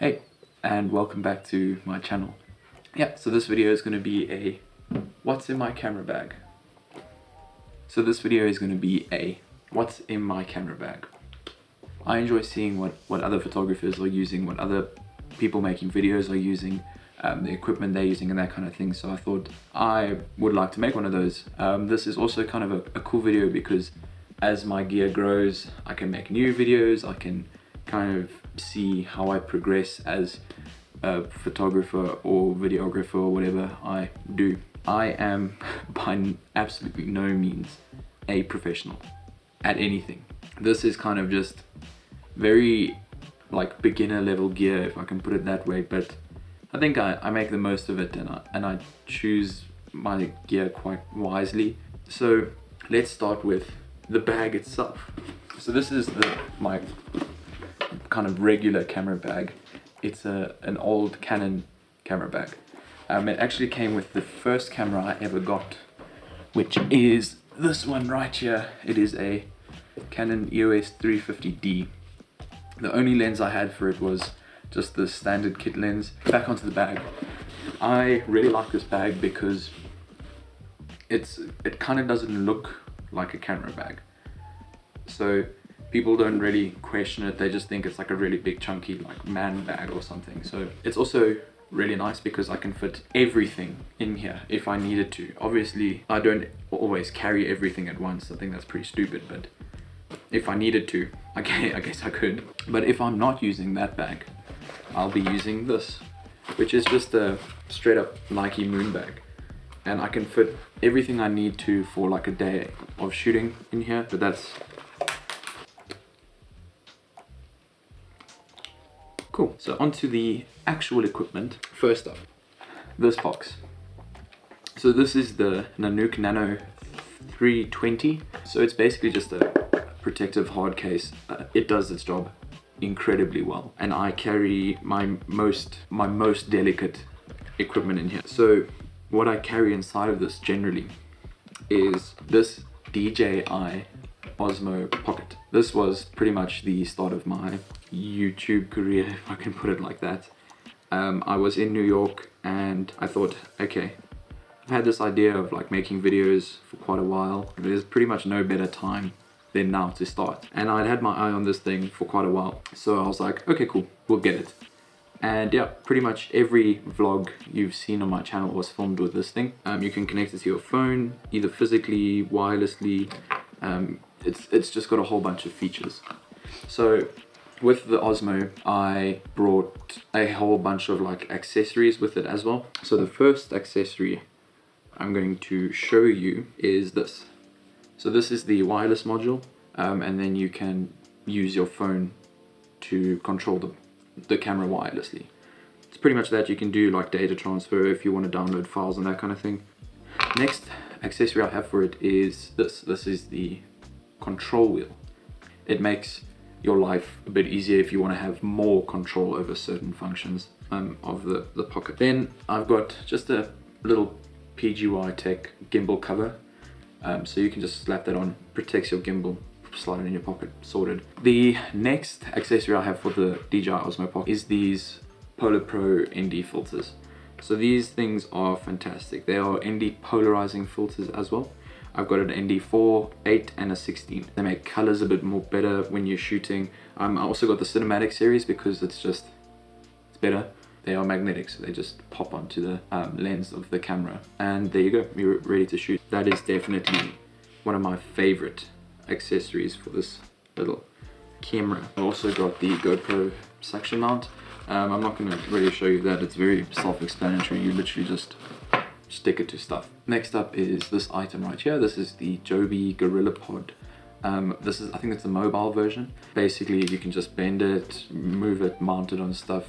Hey, and welcome back to my channel. Yeah, so this video is going to be a what's in my camera bag. What's in my camera bag. I enjoy seeing what other photographers are using, what other people making videos are using, the equipment they're using and that kind of thing. So I thought I would like to make one of those. This is also kind of a cool video because as my gear grows, I can make new videos, I can kind of see how I progress as a photographer or videographer or whatever I do. I am by absolutely no means a professional at anything. This is kind of just very like beginner level gear, if I can put it that way, but I think I make the most of it and I choose my gear quite wisely. So let's start with the bag itself. So this is my kind of regular camera bag. It's an old Canon camera bag. It actually came with the first camera I ever got, which is this one right here. It is a Canon EOS 350D. The only lens I had for it was just the standard kit lens. Back onto the bag. I really like this bag because it kind of doesn't look like a camera bag. So people don't really question it, they just think it's like a really big chunky like man bag or something. So it's also really nice because I can fit everything in here if I needed to. Obviously I don't always carry everything at once, I think that's pretty stupid, but if I needed to, I guess I could. But if I'm not using that bag, I'll be using this, which is just a straight up Niike moon bag. And I can fit everything I need to for like a day of shooting in here, but that's cool. So onto the actual equipment. First up, this box. So this is the Nanuk Nano 320. So it's basically just a protective hard case. It does its job incredibly well. And I carry my most delicate equipment in here. So what I carry inside of this generally is this DJI Osmo Pocket. This was pretty much the start of my YouTube career, if I can put it like that. I was in New York and I thought, okay, I've had this idea of like making videos for quite a while. There's pretty much no better time than now to start. And I'd had my eye on this thing for quite a while. So I was like, okay, cool, we'll get it. And yeah, pretty much every vlog you've seen on my channel was filmed with this thing. You can connect it to your phone, either physically, wirelessly. It's just got a whole bunch of features. So with the Osmo, I brought a whole bunch of like accessories with it as well. So the first accessory I'm going to show you is this. So this is the wireless module, and then you can use your phone to control the camera wirelessly. It's pretty much that. You can do like data transfer if you want to download files and that kind of thing. Next accessory I have for it is this. This is the control wheel. It makes your life a bit easier if you want to have more control over certain functions of the Pocket. Then I've got just a little PGY Tech gimbal cover, so you can just slap that on, protects your gimbal, slide it in your pocket, sorted. The next accessory I have for the DJI Osmo Pocket is these Polar Pro ND filters. So these things are fantastic. They are ND polarizing filters as well. I've got an ND4, 8 and a 16. They make colors a bit more better when you're shooting. I also got the cinematic series because it's better. They are magnetic, so they just pop onto the lens of the camera. And there you go, you're ready to shoot. That is definitely one of my favorite accessories for this little camera. I also got the GoPro suction mount. I'm not going to really show you that, it's very self-explanatory. You literally just stick it to stuff. Next up is this item right here. This is the Joby Gorillapod. I think it's the mobile version. Basically, you can just bend it, move it, mount it on stuff.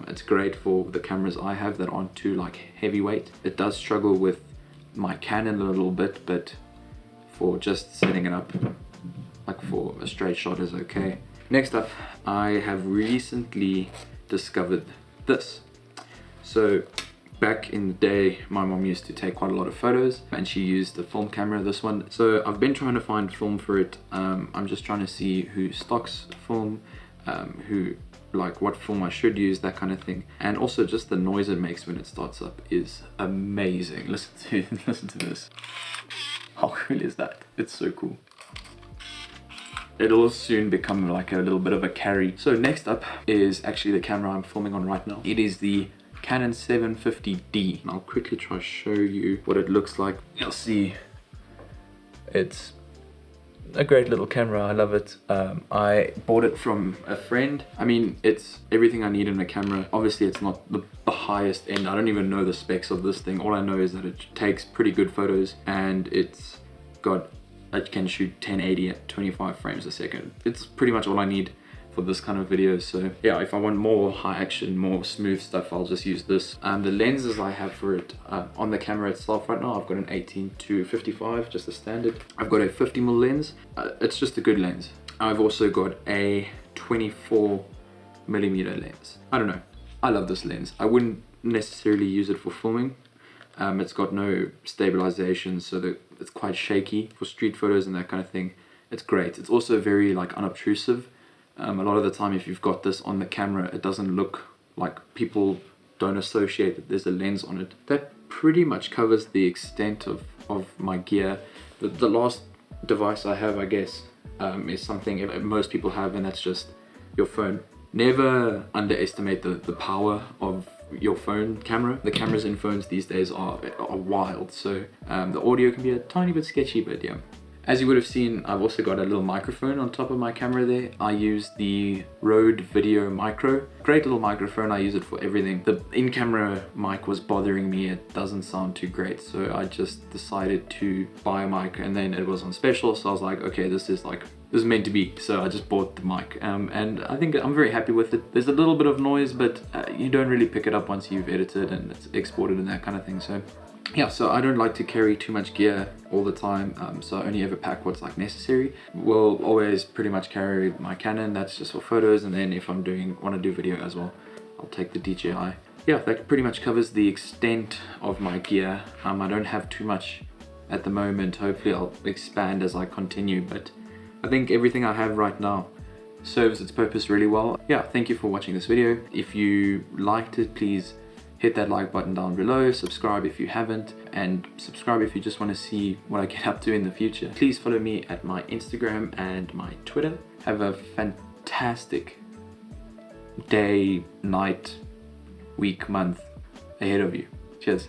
It's great for the cameras I have that aren't too like heavyweight. It does struggle with my Canon a little bit, but for just setting it up, like for a straight shot is okay. Next up, I have recently discovered this. So back in the day, my mom used to take quite a lot of photos and she used the film camera, this one. So I've been trying to find film for it. I'm just trying to see who stocks film, who like what film I should use, that kind of thing. And also just the noise it makes when it starts up is amazing. Listen to this. How cool is that? It's so cool. It'll soon become like a little bit of a carry. So next up is actually the camera I'm filming on right now. It is the Canon 750D. And I'll quickly try to show you what it looks like. You'll see it's a great little camera. I love it. I bought it from a friend. I mean, it's everything I need in a camera. Obviously it's not the highest end. I don't even know the specs of this thing. All I know is that it takes pretty good photos, and it's got, it can shoot 1080 at 25 frames a second. It's pretty much all I need for this kind of video. So yeah, if I want more high action, more smooth stuff, I'll just use this. The lenses I have for it on the camera itself right now, I've got an 18-55, just a standard. I've got a 50mm lens. It's just a good lens. I've also got a 24mm lens. I don't know, I love this lens. I wouldn't necessarily use it for filming. It's got no stabilization, so that it's quite shaky for street photos and that kind of thing. It's great. It's also very like unobtrusive. A lot of the time if you've got this on the camera, it doesn't look like, people don't associate that there's a lens on it. That pretty much covers the extent of my gear. The last device I have, I guess, is something most people have, and that's just your phone. Never underestimate the power of your phone camera. The cameras in phones these days are wild, so the audio can be a tiny bit sketchy, but yeah. As you would have seen, I've also got a little microphone on top of my camera there. I use the Rode VideoMicro. Great little microphone, I use it for everything. The in-camera mic was bothering me, it doesn't sound too great, so I just decided to buy a mic, and then it was on special, so I was like, okay, this is meant to be, so I just bought the mic, and I think I'm very happy with it. There's a little bit of noise, but you don't really pick it up once you've edited and it's exported and that kind of thing. So yeah, so I don't like to carry too much gear all the time, so I only ever pack what's like necessary. Will always pretty much carry my Canon, that's just for photos, and then if I'm want to do video as well, I'll take the DJI. Yeah, that pretty much covers the extent of my gear. I don't have too much at the moment. Hopefully I'll expand as I continue, but I think everything I have right now serves its purpose really well. Yeah, thank you for watching this video. If you liked it, please hit that like button down below, subscribe if you haven't, and subscribe if you just want to see what I get up to in the future. Please follow me at my Instagram and my Twitter. Have a fantastic day, night, week, month ahead of you. Cheers.